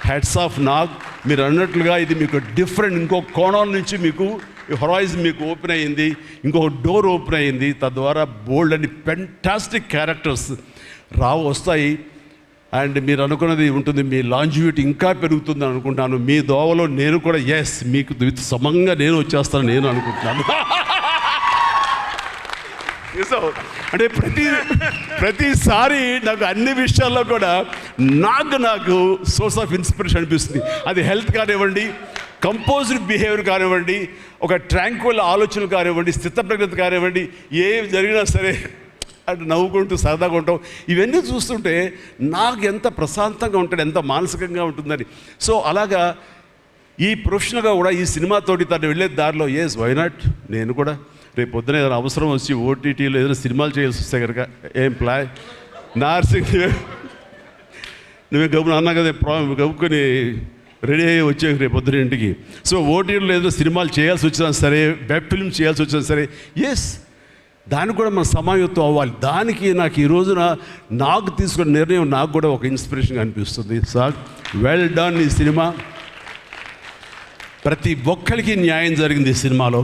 Heads of Nag. మీరు అన్నట్లుగా ఇది మీకు డిఫరెంట్, ఇంకో కోణం నుంచి మీకు హొరైజన్ మీకు ఓపెన్ అయ్యింది, ఇంకొక డోర్ ఓపెన్ అయ్యింది. తద్వారా బోల్డ్ అని ఫెంటాస్టిక్ క్యారెక్టర్స్ వస్తాయి. అండ్ మీరు అనుకున్నది ఉంటుంది, మీ లాంజివిటీ ఇంకా పెరుగుతుందని అనుకుంటున్నాను. మీ దోవలో నేను కూడా మీకు సమంగా నేను వచ్చేస్తాను నేను అనుకుంటున్నాను. అంటే ప్రతిసారి నాకు అన్ని విషయాల్లో కూడా నాకు సోర్స్ ఆఫ్ ఇన్స్పిరేషన్ అనిపిస్తుంది. అది హెల్త్ కానివ్వండి, కంపోజ్డ్ బిహేవియర్ కానివ్వండి, ఒక ట్రాంక్విల్ ఆలోచనలు కానివ్వండి, స్థితప్రజ్ఞత కానివ్వండి, ఏం జరిగినా సరే అంటే నవ్వుకుంటూ సరదాగా ఉంటాం. ఇవన్నీ చూస్తుంటే నాకు ఎంత ప్రశాంతంగా ఉంటుంది, ఎంత మానసికంగా ఉంటుందని. సో అలాగా ఈ ప్రొఫెషనల్గా కూడా ఈ సినిమాతోటి తను వెళ్ళే దారిలో వై నాట్ నేను కూడా రేపు పొద్దున ఏదైనా అవసరం వచ్చి ఓటీటీలో ఏదైనా సినిమాలు చేయాల్సి వస్తే కనుక ఏం ప్లాన్ నార్సింగ్ నువ్వే గబున అన్నా కదా గబుకొని రెడీ అయ్యి వచ్చే రేపు పొద్దున ఇంటికి. సో ఓటీటీలో ఏదైనా సినిమాలు చేయాల్సి వచ్చినా సరే, వెబ్ ఫిల్మ్ చేయాల్సి వచ్చినా సరే, దానికి కూడా మనం సమాయత్తం అవ్వాలి. దానికి నాకు ఈ రోజున నాకు తీసుకున్న నిర్ణయం నాకు కూడా ఒక ఇన్స్పిరేషన్గా అనిపిస్తుంది. Sir well done. ఈ సినిమా ప్రతి ఒక్కరికి న్యాయం జరిగింది ఈ సినిమాలో.